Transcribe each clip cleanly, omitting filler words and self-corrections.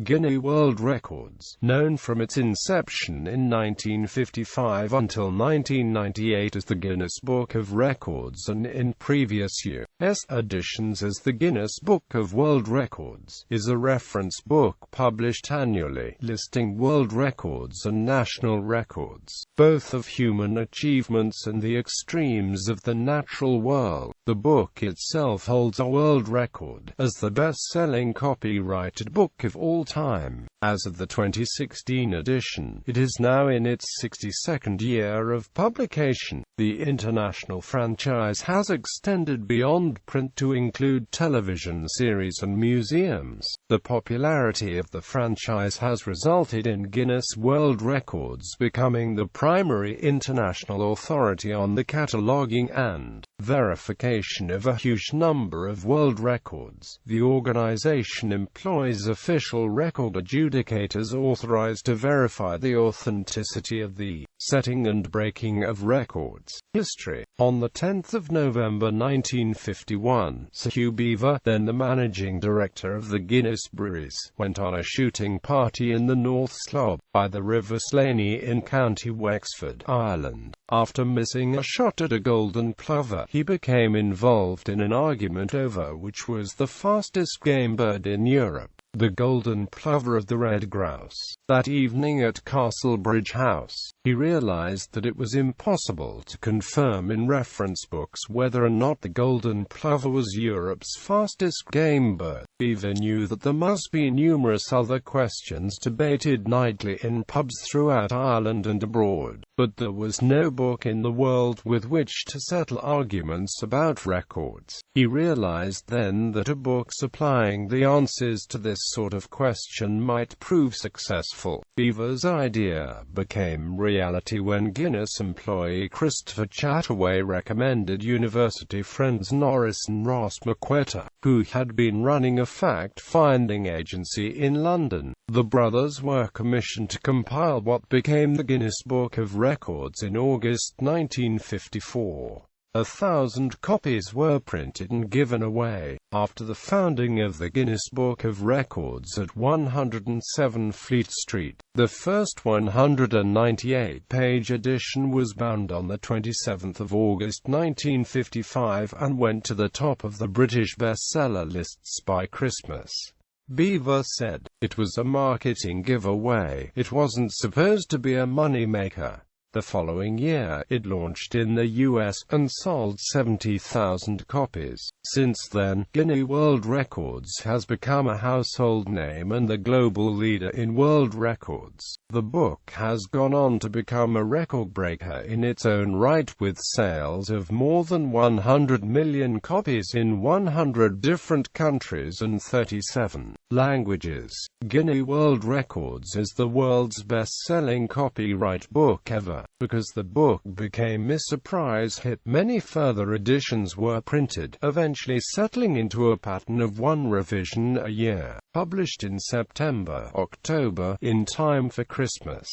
Guinness World Records, known from its inception in 1955 until 1998 as the Guinness Book of Records and in previous years' editions as the Guinness Book of World Records, is a reference book published annually, listing world records and national records, both of human achievements and the extremes of the natural world. The book itself holds a world record as the best-selling copyrighted book of all time. As of the 2016 edition, it is now in its 62nd year of publication. The international franchise has extended beyond print to include television series and museums. The popularity of the franchise has resulted in Guinness World Records becoming the primary international authority on the cataloguing and verification of a huge number of world records. The organization employs official record adjudicators authorized to verify the authenticity of the setting and breaking of records. History. On the 10th of November 1951, Sir Hugh Beaver, then the managing director of the Guinness Breweries, went on a shooting party in the North Slope, by the River Slaney in County Wexford, Ireland. After missing a shot at a golden plover, he became involved in an argument over which was the fastest game bird in Europe, the golden plover of the red grouse. That evening at Castlebridge House, he realized that it was impossible to confirm in reference books whether or not the golden plover was Europe's fastest game bird. Beaver knew that there must be numerous other questions debated nightly in pubs throughout Ireland and abroad, but there was no book in the world with which to settle arguments about records. He realized then that a book supplying the answers to this sort of question might prove successful. Beaver's idea became reality when Guinness employee Christopher Chataway recommended university friends Norris and Ross McQuarter, who had been running a fact-finding agency in London. The brothers were commissioned to compile what became the Guinness Book of Records in August 1954. 1,000 copies were printed and given away. After the founding of the Guinness Book of Records at 107 Fleet Street, the first 198-page edition was bound on the 27th of August 1955 and went to the top of the British bestseller lists by Christmas. Beaver said, "It was a marketing giveaway. It wasn't supposed to be a money-maker." The following year, it launched in the US, and sold 70,000 copies. Since then, Guinness World Records has become a household name and the global leader in world records. The book has gone on to become a record breaker in its own right, with sales of more than 100 million copies in 100 different countries and 37 languages. Guinness World Records is the world's best-selling copyright book ever. Because the book became a surprise hit, many further editions were printed, eventually settling into a pattern of one revision a year, published in September-October, in time for Christmas.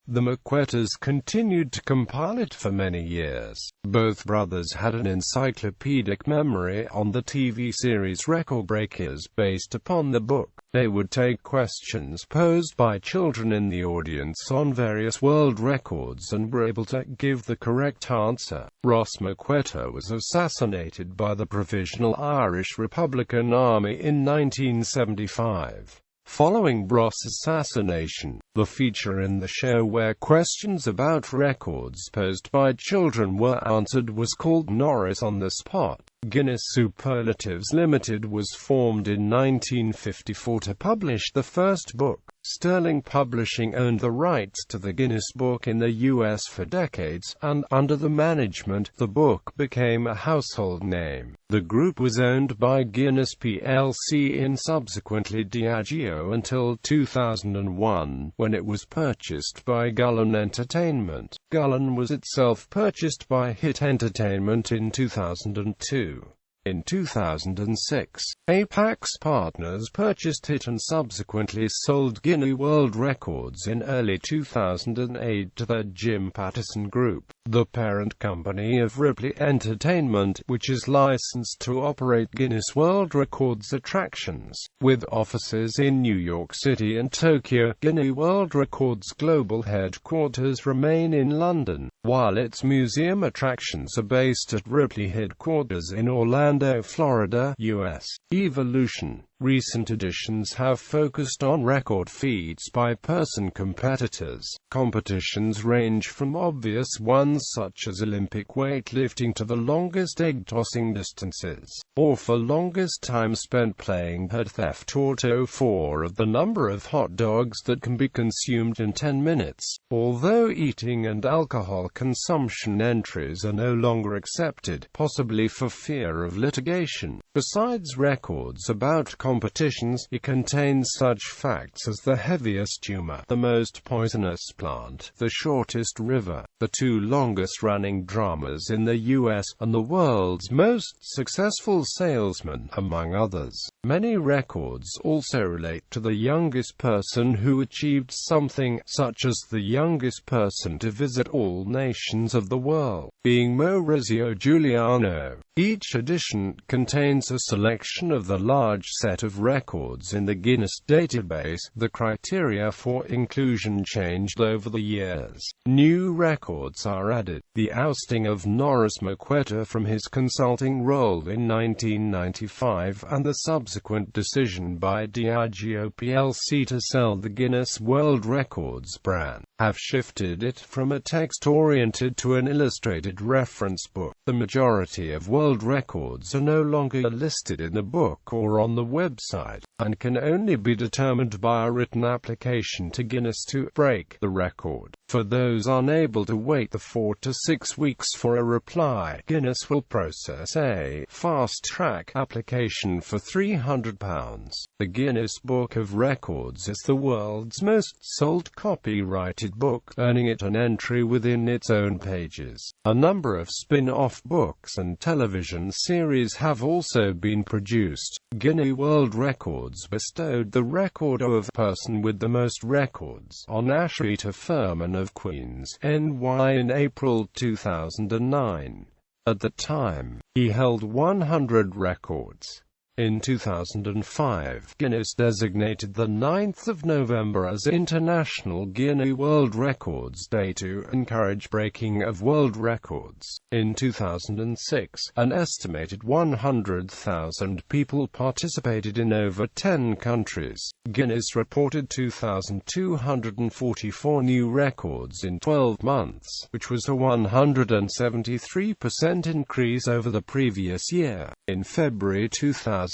The McQuarters continued to compile it for many years. Both brothers had an encyclopedic memory on the TV series Record Breakers based upon the book. They would take questions posed by children in the audience on various world records and were able to give the correct answer. Ross McQuarter was assassinated by the Provisional Irish Republican Army in 1975. Following Ross' assassination, the feature in the show where questions about records posed by children were answered was called Norris on the Spot. Guinness Superlatives Limited was formed in 1954 to publish the first book. Sterling Publishing owned the rights to the Guinness Book in the US for decades, and under the management, the book became a household name. The group was owned by Guinness plc and subsequently Diageo until 2001, when it was purchased by Gullin Entertainment. Gullin was itself purchased by Hit Entertainment in 2002. In 2006, Apex Partners purchased it and subsequently sold Guinness World Records in early 2008 to the Jim Pattison Group, the parent company of Ripley Entertainment, which is licensed to operate Guinness World Records attractions. With offices in New York City and Tokyo, Guinness World Records' global headquarters remain in London, while its museum attractions are based at Ripley headquarters in Orlando, Florida, US. Evolution. Recent editions have focused on record feats by person competitors. Competitions range from obvious ones such as Olympic weightlifting to the longest egg-tossing distances, or for longest time spent playing head theft or for of the number of hot dogs that can be consumed in 10 minutes. Although eating and alcohol consumption entries are no longer accepted, possibly for fear of litigation. Besides records about competitions, it contains such facts as the heaviest tumor, the most poisonous plant, the shortest river, the 2 longest-running dramas in the US, and the world's most successful salesman, among others. Many records also relate to the youngest person who achieved something, such as the youngest person to visit all nations of the world, being Maurizio Giuliano. Each edition contains a selection of the large set of records in the Guinness database. The criteria for inclusion changed over the years. New records are added. The ousting of Norris McQueta from his consulting role in 1995 and the subsequent decision by Diageo plc to sell the Guinness World Records brand have shifted it from a text-oriented to an illustrated reference book. The majority of world records are no longer listed in the book or on the website, and can only be determined by a written application to Guinness to break the record. For those unable to wait the 4 to 6 weeks for a reply, Guinness will process a fast-track application for £300. The Guinness Book of Records is the world's most sold copyrighted book, earning it an entry within its own pages. A number of spin-off books and television series have also been produced. Guinness World Records bestowed the record of person with the most records on Ashrita Furman of Queens, NY in April 2009. At the time, he held 100 records. In 2005, Guinness designated the 9th of November as International Guinness World Records Day to encourage breaking of world records. In 2006, an estimated 100,000 people participated in over 10 countries. Guinness reported 2,244 new records in 12 months, which was a 173% increase over the previous year. In February 2008,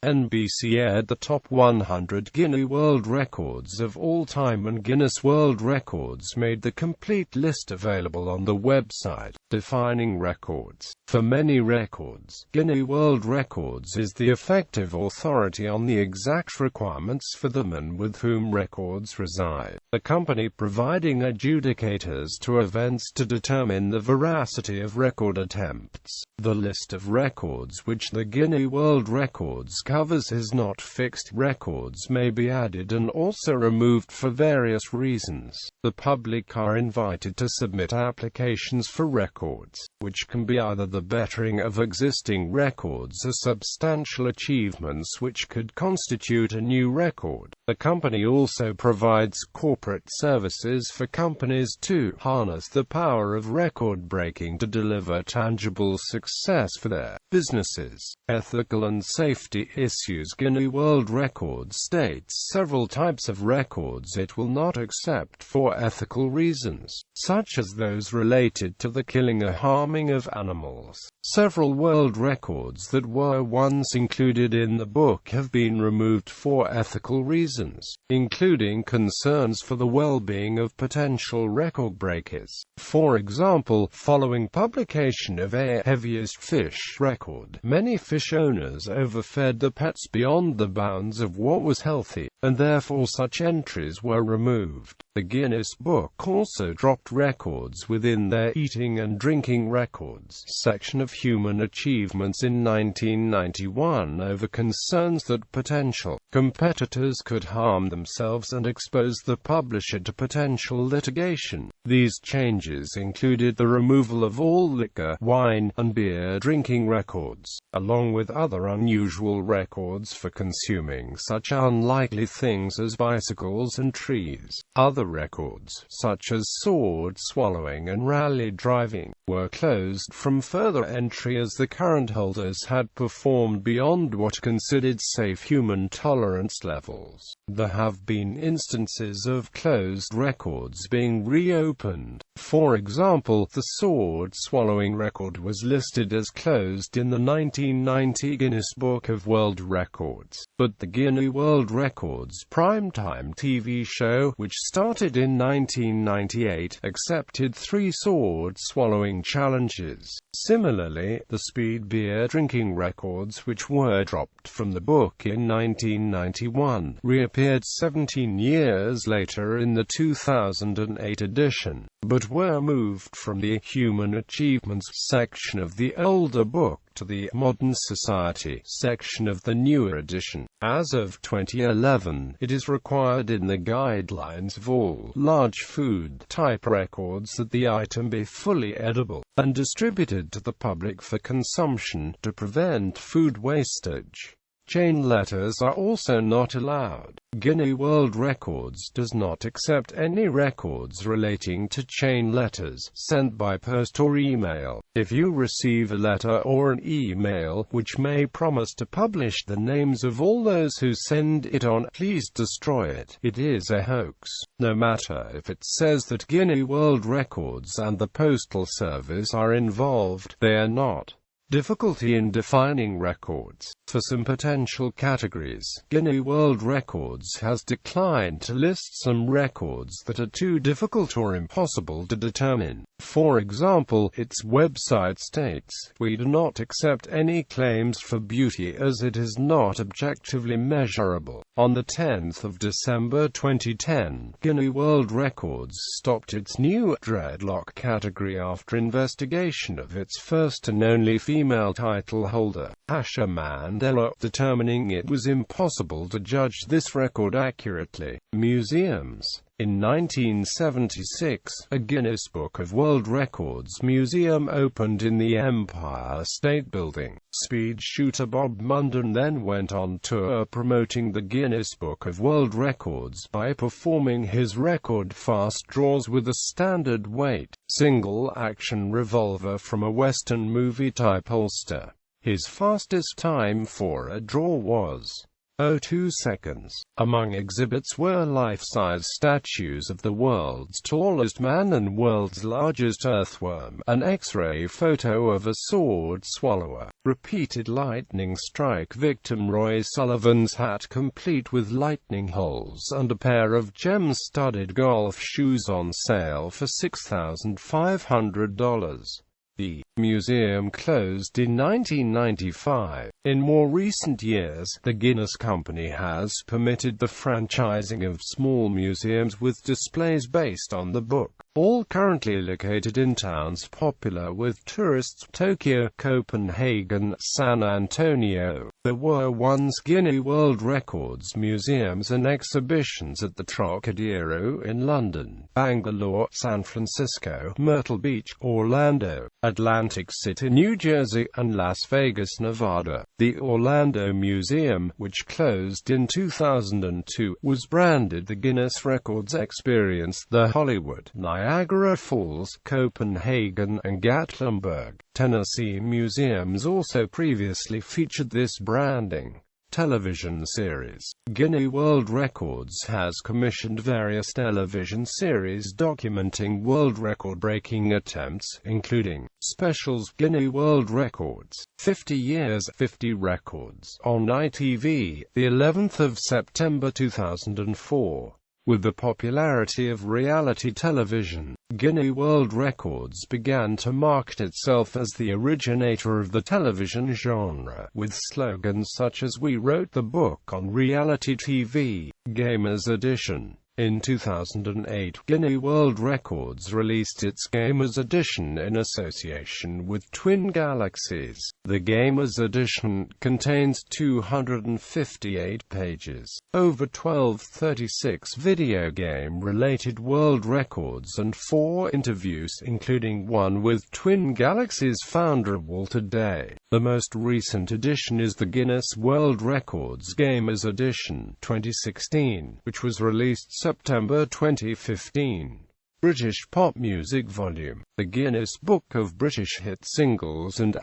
NBC aired the top 100 Guinness World Records of all time, and Guinness World Records made the complete list available on the website. Defining records. For many records, Guinness World Records is the effective authority on the exact requirements for them and with whom records reside. The company providing adjudicators to events to determine the veracity of record attempts. The list of records which the Guinness World Records covers is not fixed. Records may be added and also removed for various reasons. The public are invited to submit applications for records, which can be either the bettering of existing records or substantial achievements which could constitute a new record. The company also provides corporate services for companies to harness the power of record breaking to deliver tangible success for their businesses. Ethical and safety issues. Guinness World Records states several types of records it will not accept for ethical reasons, such as those related to the killing or harming of animals. Several world records that were once included in the book have been removed for ethical reasons, including concerns for the well-being of potential record breakers. For example, following publication of a heaviest fish record, many fish owners overfed their pets beyond the bounds of what was healthy, and therefore such entries were removed. The Guinness Book also dropped records within their eating and and drinking records section of Human Achievements in 1991 over concerns that potential competitors could harm themselves and expose the publisher to potential litigation. These changes included the removal of all liquor, wine, and beer drinking records, along with other unusual records for consuming such unlikely things as bicycles and trees. Other records, such as sword swallowing and rally driving, were closed from further entry as the current holders had performed beyond what considered safe human tolerance levels. There have been instances of closed records being reopened. For example, the sword swallowing record was listed as closed in the 1990 Guinness Book of World Records, but the Guinness World Records primetime TV show, which started in 1998, accepted 3 sword swallowing challenges. Similarly, the speed beer drinking records, which were dropped from the book in 1991, reappeared 17 years later in the 2008 edition, but were moved from the Human Achievements section of the older book to the Modern Society section of the newer edition. As of 2011, it is required in the guidelines of all large food-type records that the item be fully edible and distributed to the public for consumption to prevent food wastage. Chain letters are also not allowed. Guinness World Records does not accept any records relating to chain letters sent by post or email. If you receive a letter or an email which may promise to publish the names of all those who send it on, please destroy it. It is a hoax. No matter if it says that Guinness World Records and the Postal Service are involved, they are not. Difficulty in defining records. For some potential categories, Guinness World Records has declined to list some records that are too difficult or impossible to determine. For example, its website states, "We do not accept any claims for beauty as it is not objectively measurable." On the 10th of December 2010, Guinness World Records stopped its new dreadlock category after investigation of its first and only female title holder, Asha Mandela, determining it was impossible to judge this record accurately. Museums. In 1976, a Guinness Book of World Records museum opened in the Empire State Building. Speed shooter Bob Munden then went on tour promoting the Guinness Book of World Records by performing his record fast draws with a standard weight, single-action revolver from a Western movie-type holster. His fastest time for a draw was 0.02 seconds. Among exhibits were life-size statues of the world's tallest man and world's largest earthworm, an X-ray photo of a sword swallower, repeated lightning strike victim Roy Sullivan's hat complete with lightning holes, and a pair of gem-studded golf shoes on sale for $6,500. The museum closed in 1995. In more recent years, the Guinness Company has permitted the franchising of small museums with displays based on the book, all currently located in towns popular with tourists: Tokyo, Copenhagen, San Antonio. There were once Guinness World Records museums and exhibitions at the Trocadero in London, Bangalore, San Francisco, Myrtle Beach, Orlando, Atlantic City, New Jersey, and Las Vegas, Nevada. The Orlando Museum, which closed in 2002, was branded the Guinness Records Experience. The Hollywood, Niagara Falls, Copenhagen, and Gatlinburg, Tennessee museums also previously featured this branding. Television series. Guinness World Records has commissioned various television series documenting world record-breaking attempts, including specials Guinness World Records, 50 Years, 50 Records, on ITV, the 11th of September 2004. With the popularity of reality television, Guinness World Records began to market itself as the originator of the television genre, with slogans such as "We wrote the book on reality TV," "Gamers Edition," In 2008, Guinness World Records released its Gamers Edition in association with Twin Galaxies. The Gamers Edition contains 258 pages, over 1236 video game-related world records and 4 interviews, including one with Twin Galaxies founder Walter Day. The most recent edition is the Guinness World Records Gamers Edition 2016, which was released September 2015. British Pop Music Volume. The Guinness Book of British Hit Singles and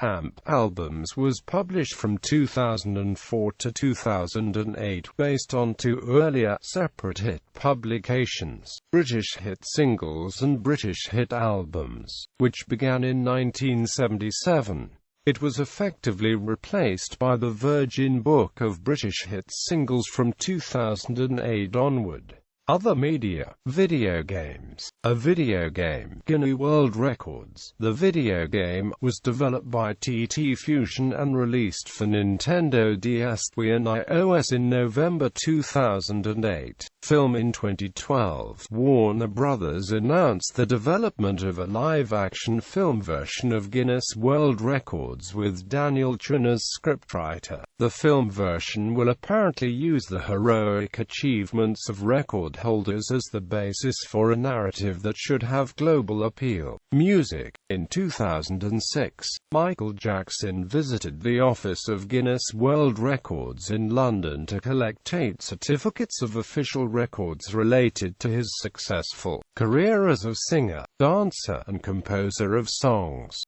Albums was published from 2004 to 2008 based on 2 earlier, separate hit publications, British Hit Singles and British Hit Albums, which began in 1977. It was effectively replaced by the Virgin Book of British Hit Singles from 2008 onward. Other media. Video games. A video game. Guinness World Records. The video game was developed by TT Fusion and released for Nintendo DS, Wii and iOS in November 2008. Film. In 2012, Warner Bros. Announced the development of a live-action film version of Guinness World Records with Daniel Chun as scriptwriter. The film version will apparently use the heroic achievements of record holders as the basis for a narrative that should have global appeal. Music. In 2006, Michael Jackson visited the office of Guinness World Records in London to collect 8 certificates of official records related to his successful career as a singer, dancer, and composer of songs.